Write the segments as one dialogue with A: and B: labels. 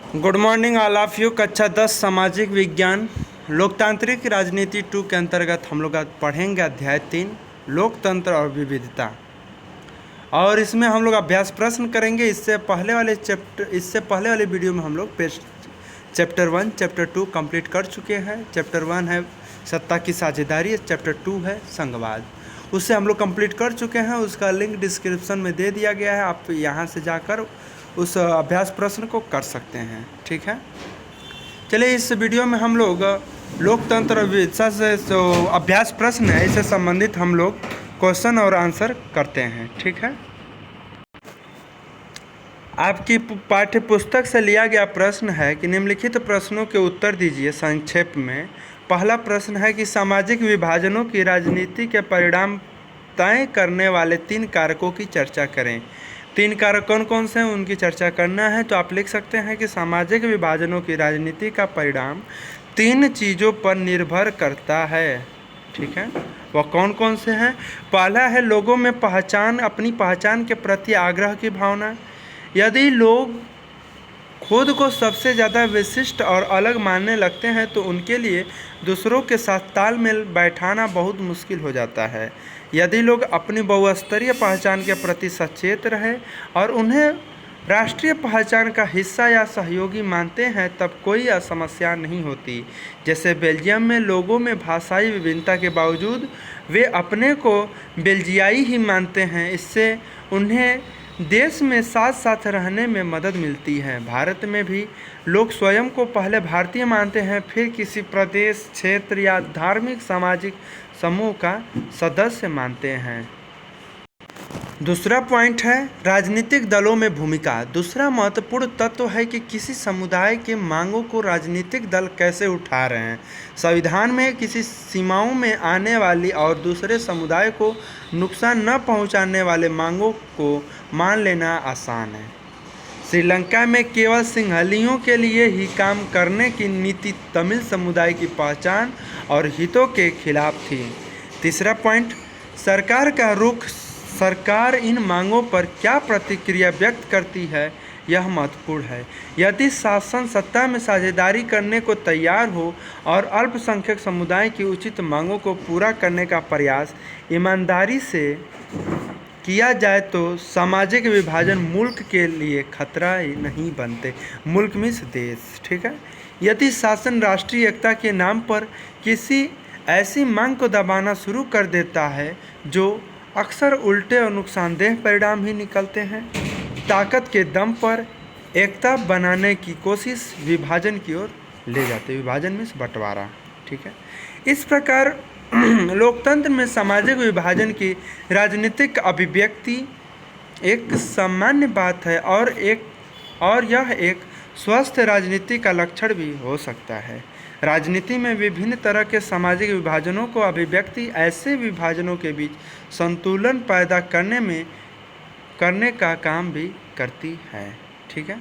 A: Good morning all of you. कक्षा 10 सामाजिक विज्ञान लोकतांत्रिक राजनीति 2 के अंतर्गत हम लोग आज पढ़ेंगे अध्याय 3 लोकतंत्र और विविधता। और इसमें हम लोग अभ्यास प्रश्न करेंगे। इससे पहले वाले वीडियो में हम लोग चैप्टर 1 चैप्टर 2 कंप्लीट कर चुके हैं। चैप्टर 1 है सत्ता की साझेदारी, चैप्टर 2 है संघवाद। उससे हम लोग कंप्लीट कर चुके हैं। उसका लिंक डिस्क्रिप्शन में दे दिया गया है, आप यहाँ से जाकर उस अभ्यास प्रश्न को कर सकते हैं। ठीक है, चलिए इस वीडियो में हम लोग लोकतंत्र और विविधता से जो अभ्यास प्रश्न है इससे संबंधित हम लोग क्वेश्चन और आंसर करते हैं। ठीक है, आपकी पाठ्य पुस्तक से लिया गया प्रश्न है कि निम्नलिखित प्रश्नों के उत्तर दीजिए संक्षेप में। पहला प्रश्न है कि सामाजिक विभाजनों की राजनीति के परिणाम तय करने वाले 3 कारकों की चर्चा करें। 3 कारक कौन कौन से हैं उनकी चर्चा करना है। तो आप लिख सकते हैं कि सामाजिक विभाजनों की राजनीति का परिणाम 3 चीज़ों पर निर्भर करता है। ठीक है, वह कौन कौन से हैं। पहला है लोगों में अपनी पहचान के प्रति आग्रह की भावना। यदि लोग खुद को सबसे ज़्यादा विशिष्ट और अलग मानने लगते हैं तो उनके लिए दूसरों के साथ तालमेल बैठाना बहुत मुश्किल हो जाता है। यदि लोग अपनी बहुस्तरीय पहचान के प्रति सचेत रहे और उन्हें राष्ट्रीय पहचान का हिस्सा या सहयोगी मानते हैं तब कोई समस्या नहीं होती। जैसे बेल्जियम में लोगों में भाषाई विभिन्नता के बावजूद वे अपने को बेल्जियाई ही मानते हैं। इससे उन्हें देश में साथ साथ रहने में मदद मिलती है। भारत में भी लोग स्वयं को पहले भारतीय मानते हैं, फिर किसी प्रदेश, क्षेत्र या धार्मिक सामाजिक समूह का सदस्य मानते हैं। दूसरा पॉइंट है राजनीतिक दलों में भूमिका। दूसरा महत्वपूर्ण तत्व है कि किसी समुदाय के मांगों को राजनीतिक दल कैसे उठा रहे हैं। संविधान में किसी सीमाओं में आने वाली और दूसरे समुदाय को नुकसान न पहुंचाने वाले मांगों को मान लेना आसान है। श्रीलंका में केवल सिंहलियों के लिए ही काम करने की नीति तमिल समुदाय की पहचान और हितों के खिलाफ थी। तीसरा पॉइंट सरकार का रुख। सरकार इन मांगों पर क्या प्रतिक्रिया व्यक्त करती है यह महत्वपूर्ण है। यदि शासन सत्ता में साझेदारी करने को तैयार हो और अल्पसंख्यक समुदाय की उचित मांगों को पूरा करने का प्रयास ईमानदारी से किया जाए तो सामाजिक विभाजन मुल्क के लिए खतरा नहीं बनते। मुल्क मीन्स देश। ठीक है, यदि शासन राष्ट्रीय एकता के नाम पर किसी ऐसी मांग को दबाना शुरू कर देता है जो अक्सर उल्टे और नुकसानदेह परिणाम ही निकलते हैं, ताकत के दम पर एकता बनाने की कोशिश विभाजन की ओर ले जाते। विभाजन मीन्स बंटवारा। ठीक है, इस प्रकार लोकतंत्र में सामाजिक विभाजन की राजनीतिक अभिव्यक्ति एक सामान्य बात है और यह एक स्वस्थ राजनीति का लक्षण भी हो सकता है। राजनीति में विभिन्न तरह के सामाजिक विभाजनों को अभिव्यक्ति ऐसे विभाजनों के बीच संतुलन पैदा करने का काम भी करती है। ठीक है,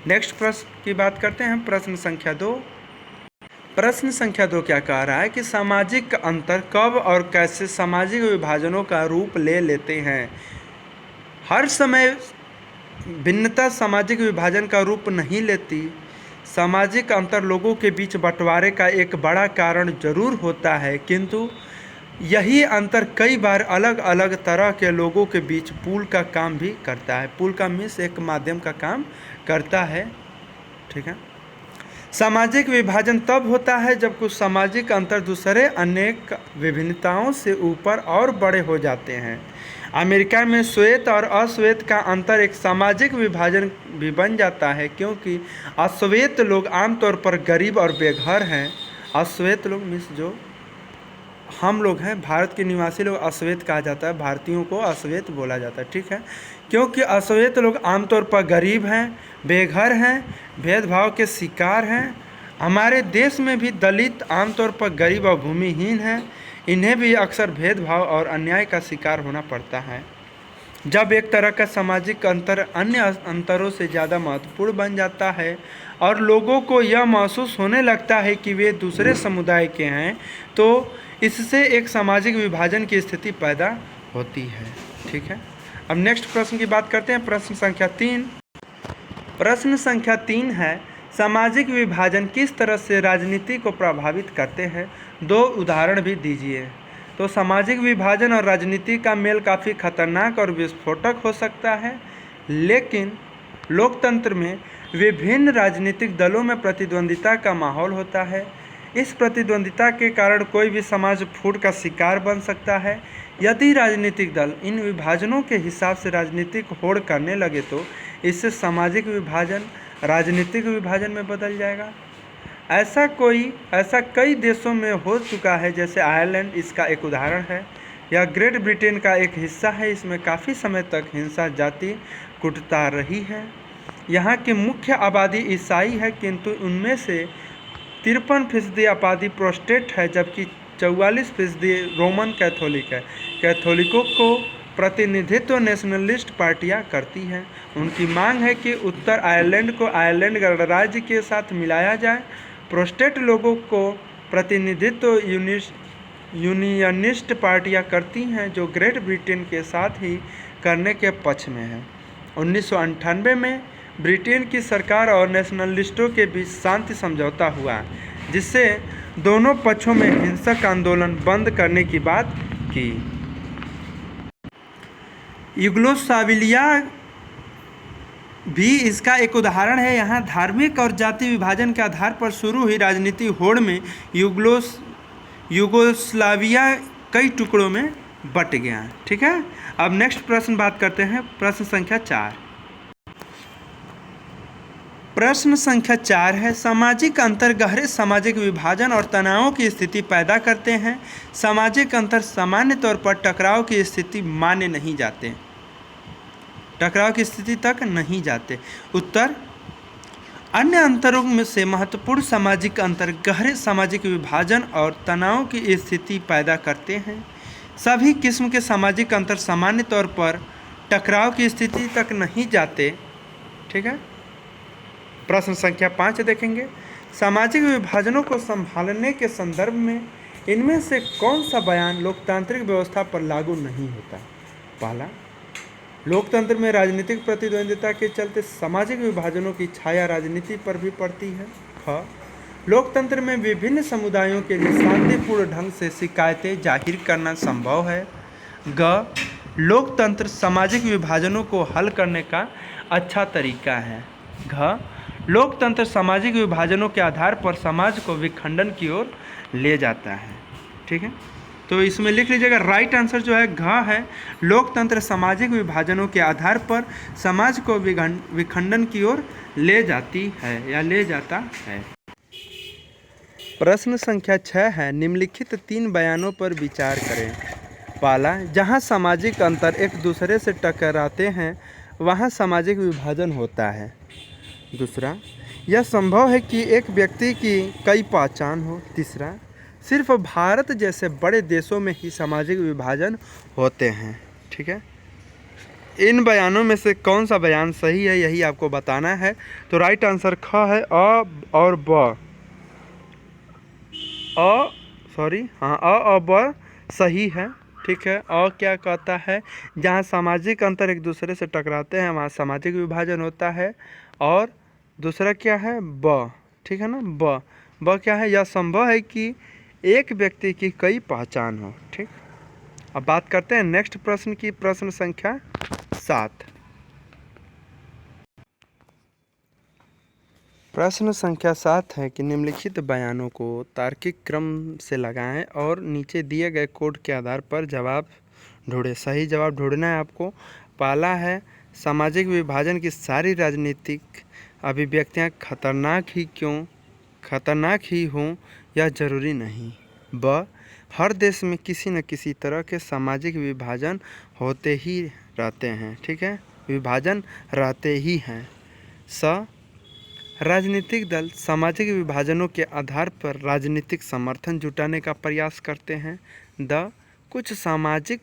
A: नेक्स्ट प्रश्न की बात करते हैं। प्रश्न संख्या 2। प्रश्न संख्या 2 क्या कह रहा है कि सामाजिक अंतर कब और कैसे सामाजिक विभाजनों का रूप ले लेते हैं। हर समय भिन्नता सामाजिक विभाजन का रूप नहीं लेती। सामाजिक अंतर लोगों के बीच बंटवारे का एक बड़ा कारण जरूर होता है, किंतु यही अंतर कई बार अलग अलग तरह के लोगों के बीच पुल का काम भी करता है। पुल का मीन्स एक माध्यम का काम करता है। ठीक है, सामाजिक विभाजन तब होता है जब कुछ सामाजिक अंतर दूसरे अनेक विभिन्नताओं से ऊपर और बड़े हो जाते हैं। अमेरिका में श्वेत और अश्वेत का अंतर एक सामाजिक विभाजन भी बन जाता है, क्योंकि अश्वेत लोग आमतौर पर गरीब और बेघर हैं। अश्वेत लोग मीन्स जो हम लोग हैं, भारत के निवासी लोग अश्वेत कहा जाता है, भारतीयों को अश्वेत बोला जाता है। ठीक है, क्योंकि अश्वेत लोग आमतौर पर गरीब हैं, बेघर हैं, भेदभाव के शिकार हैं। हमारे देश में भी दलित आमतौर पर गरीब और भूमिहीन हैं। इन्हें भी अक्सर भेदभाव और अन्याय का शिकार होना पड़ता है। जब एक तरह का सामाजिक अंतर अन्य अंतरों से ज़्यादा महत्वपूर्ण बन जाता है और लोगों को यह महसूस होने लगता है कि वे दूसरे समुदाय के हैं, तो इससे एक सामाजिक विभाजन की स्थिति पैदा होती है। ठीक है, अब नेक्स्ट प्रश्न की बात करते हैं। प्रश्न संख्या 3। प्रश्न संख्या 3 है सामाजिक विभाजन किस तरह से राजनीति को प्रभावित करते हैं, 2 उदाहरण भी दीजिए। तो सामाजिक विभाजन और राजनीति का मेल काफ़ी खतरनाक और विस्फोटक हो सकता है, लेकिन लोकतंत्र में विभिन्न राजनीतिक दलों में प्रतिद्वंदिता का माहौल होता है। इस प्रतिद्वंदिता के कारण कोई भी समाज फूट का शिकार बन सकता है। यदि राजनीतिक दल इन विभाजनों के हिसाब से राजनीतिक होड़ करने लगे तो इससे सामाजिक विभाजन राजनीतिक विभाजन में बदल जाएगा। ऐसा कई देशों में हो चुका है, जैसे आयरलैंड इसका एक उदाहरण है। यह ग्रेट ब्रिटेन का एक हिस्सा है। इसमें काफ़ी समय तक हिंसा जाति कुटता रही है। यहाँ की मुख्य आबादी ईसाई है, किंतु उनमें से 53% आबादी प्रोटेस्टेंट है, जबकि 44% रोमन कैथोलिक है। कैथोलिकों को प्रतिनिधित्व नेशनलिस्ट पार्टियां करती हैं। उनकी मांग है कि उत्तर आयरलैंड को आयरलैंड गणराज्य के साथ मिलाया जाए। प्रोटेस्टेंट लोगों को प्रतिनिधित्व यूनियनिस्ट पार्टियां करती हैं, जो ग्रेट ब्रिटेन के साथ ही करने के पक्ष में है। 1998 में ब्रिटेन की सरकार और नेशनलिस्टों के बीच शांति समझौता हुआ, जिससे दोनों पक्षों में हिंसक आंदोलन बंद करने की बात की। यूगोस्लाविया भी इसका एक उदाहरण है। यहाँ धार्मिक और जाति विभाजन के आधार पर शुरू हुई राजनीतिक होड़ में यूगोस्लाविया कई टुकड़ों में बट गया। ठीक है, अब नेक्स्ट प्रश्न बात करते हैं, प्रश्न संख्या 4। प्रश्न संख्या 4 है, सामाजिक अंतर गहरे सामाजिक विभाजन और तनावों की स्थिति पैदा करते हैं। सामाजिक अंतर सामान्य तौर पर टकराव की स्थिति माने नहीं जाते, टकराव की स्थिति तक नहीं जाते। उत्तर, अन्य अंतरों में से महत्वपूर्ण सामाजिक अंतर गहरे सामाजिक विभाजन और तनाव की स्थिति पैदा करते हैं। सभी किस्म के सामाजिक अंतर सामान्य तौर पर टकराव की स्थिति तक नहीं जाते। ठीक है, प्रश्न संख्या 5 देखेंगे, सामाजिक विभाजनों को संभालने के संदर्भ में इनमें से कौन सा बयान लोकतांत्रिक व्यवस्था पर लागू नहीं होता। पहला, लोकतंत्र में राजनीतिक प्रतिद्वंदिता के चलते सामाजिक विभाजनों की छाया राजनीति पर भी पड़ती है। ख, लोकतंत्र में विभिन्न समुदायों के लिए शांतिपूर्ण ढंग से शिकायतें जाहिर करना संभव है। ग, लोकतंत्र सामाजिक विभाजनों को हल करने का अच्छा तरीका है। घ, लोकतंत्र सामाजिक विभाजनों के आधार पर समाज को विखंडन की ओर ले जाता है। ठीक है, तो इसमें लिख लीजिएगा, राइट आंसर जो है घ है, लोकतंत्र सामाजिक विभाजनों के आधार पर समाज को विखंडन की ओर ले जाती है या ले जाता है। प्रश्न संख्या 6 है, निम्नलिखित 3 बयानों पर विचार करें। पहला, जहां सामाजिक अंतर एक दूसरे से टकराते हैं वहां सामाजिक विभाजन होता है। दूसरा, यह संभव है कि एक व्यक्ति की कई पहचान हो। तीसरा, सिर्फ भारत जैसे बड़े देशों में ही सामाजिक विभाजन होते हैं। ठीक है, इन बयानों में से कौन सा बयान सही है यही आपको बताना है। तो राइट आंसर ख है, अ और ब, अ और ब सही है। ठीक है, अ क्या कहता है, जहाँ सामाजिक अंतर एक दूसरे से टकराते हैं वहाँ सामाजिक विभाजन होता है। और दूसरा क्या है, ब। ठीक है ना, ब क्या है, यह संभव है कि एक व्यक्ति की कई पहचान हो। ठीक, अब बात करते हैं नेक्स्ट प्रश्न की, प्रश्न संख्या 7। प्रश्न संख्या 7 है कि निम्नलिखित बयानों को तार्किक क्रम से लगाएं और नीचे दिए गए कोड के आधार पर जवाब ढूंढें। सही जवाब ढूंढना है आपको। पहला है, सामाजिक विभाजन की सारी राजनीतिक अभिव्यक्तियां खतरनाक ही हों यह जरूरी नहीं। ब, हर देश में किसी न किसी तरह के सामाजिक विभाजन होते ही रहते हैं। ठीक है, विभाजन रहते ही हैं। स, राजनीतिक दल सामाजिक विभाजनों के आधार पर राजनीतिक समर्थन जुटाने का प्रयास करते हैं। द, कुछ सामाजिक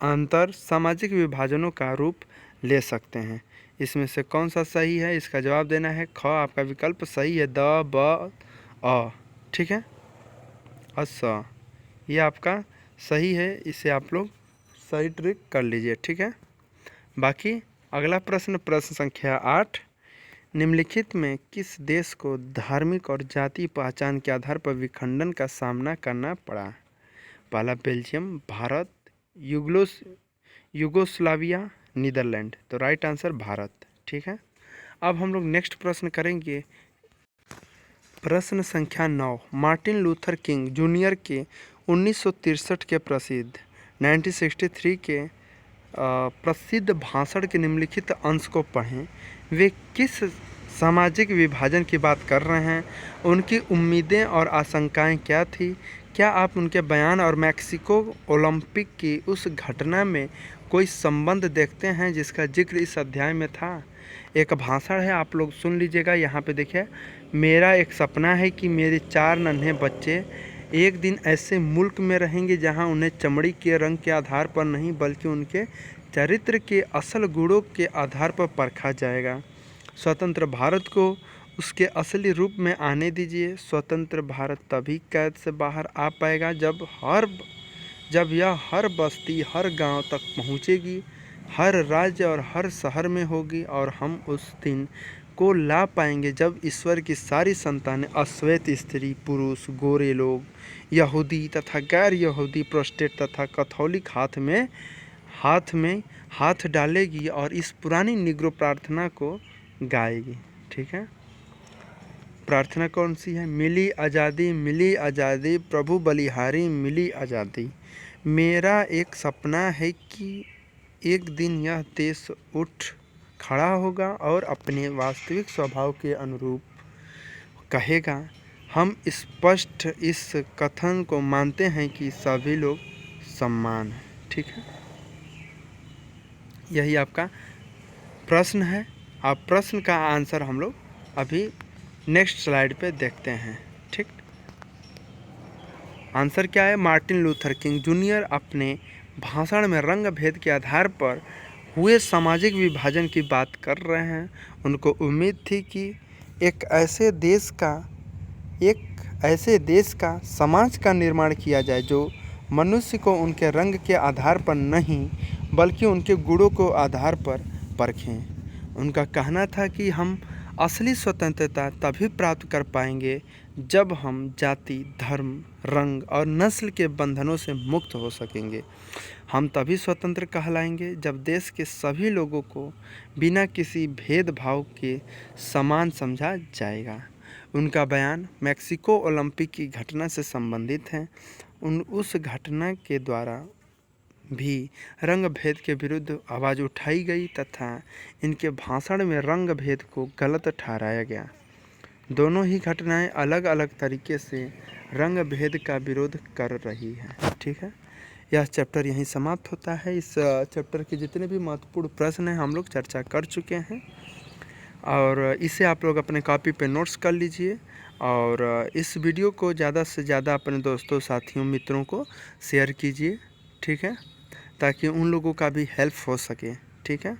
A: अंतर सामाजिक विभाजनों का रूप ले सकते हैं। इसमें से कौन सा सही है, इसका जवाब देना है ख, आपका विकल्प सही है, द, ब, अ। ठीक है, स, ये आपका सही है, इसे आप लोग सही ट्रिक कर लीजिए। ठीक है, बाकी अगला प्रश्न, प्रश्न संख्या 8, निम्नलिखित में किस देश को धार्मिक और जातीय पहचान के आधार पर विखंडन का सामना करना पड़ा? पहला बेल्जियम, भारत, यूगोस्लाविया, नीदरलैंड। तो राइट आंसर भारत। ठीक है, अब हम लोग नेक्स्ट प्रश्न करेंगे। प्रश्न संख्या 9। मार्टिन लूथर किंग जूनियर के 1963 के प्रसिद्ध 1963 के प्रसिद्ध भाषण के निम्नलिखित अंश को पढ़ें। वे किस सामाजिक विभाजन की बात कर रहे हैं? उनकी उम्मीदें और आशंकाएं क्या थी? क्या आप उनके बयान और मैक्सिको ओलंपिक की उस घटना में कोई संबंध देखते हैं जिसका जिक्र इस अध्याय में था? एक भाषण है, आप लोग सुन लीजिएगा। यहाँ पे देखिए, मेरा एक सपना है कि मेरे 4 नन्हे बच्चे एक दिन ऐसे मुल्क में रहेंगे जहाँ उन्हें चमड़ी के रंग के आधार पर नहीं बल्कि उनके चरित्र के असल गुणों के आधार पर परखा जाएगा। स्वतंत्र भारत को उसके असली रूप में आने दीजिए। स्वतंत्र भारत तभी कैद से बाहर आ पाएगा जब यह हर बस्ती, हर गांव तक पहुंचेगी, हर राज्य और हर शहर में होगी, और हम उस दिन को ला पाएंगे जब ईश्वर की सारी संतानें अश्वेत स्त्री, पुरुष, गोरे लोग, यहूदी तथा गैर यहूदी, प्रोटेस्टेंट तथा कैथोलिक हाथ डालेगी और इस पुरानी निग्रो प्रार्थना को गाएगी। ठीक है, प्रार्थना कौन सी है? मिली आज़ादी, प्रभु बलिहारी मिली आज़ादी। मेरा एक सपना है कि एक दिन यह देश उठ खड़ा होगा और अपने वास्तविक स्वभाव के अनुरूप कहेगा। हम स्पष्ट इस कथन को मानते हैं कि सभी लोग समान हैं। ठीक है, यही आपका प्रश्न है। आप प्रश्न का आंसर हम लोग अभी नेक्स्ट स्लाइड पे देखते हैं। ठीक, आंसर क्या है? मार्टिन लूथर किंग जूनियर अपने भाषण में रंग भेद के आधार पर हुए सामाजिक विभाजन की बात कर रहे हैं। उनको उम्मीद थी कि एक ऐसे देश का समाज का निर्माण किया जाए जो मनुष्य को उनके रंग के आधार पर नहीं बल्कि उनके गुणों को आधार पर परखें। उनका कहना था कि हम असली स्वतंत्रता तभी प्राप्त कर पाएंगे जब हम जाति, धर्म, रंग और नस्ल के बंधनों से मुक्त हो सकेंगे। हम तभी स्वतंत्र कहलाएंगे जब देश के सभी लोगों को बिना किसी भेदभाव के समान समझा जाएगा। उनका बयान मैक्सिको ओलंपिक की घटना से संबंधित है। उस घटना के द्वारा भी रंग भेद के विरुद्ध आवाज़ उठाई गई तथा इनके भाषण में रंग भेद को गलत ठहराया गया। दोनों ही घटनाएं अलग अलग तरीके से रंग भेद का विरोध कर रही हैं। ठीक है, यह चैप्टर यहीं समाप्त होता है। इस चैप्टर के जितने भी महत्वपूर्ण प्रश्न हैं हम लोग चर्चा कर चुके हैं, और इसे आप लोग अपने कॉपी पे नोट्स कर लीजिए, और इस वीडियो को ज़्यादा से ज़्यादा अपने दोस्तों, साथियों, मित्रों को शेयर कीजिए। ठीक है, ताकि उन लोगों का भी हेल्प हो सके। ठीक है,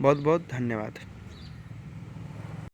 A: बहुत बहुत धन्यवाद।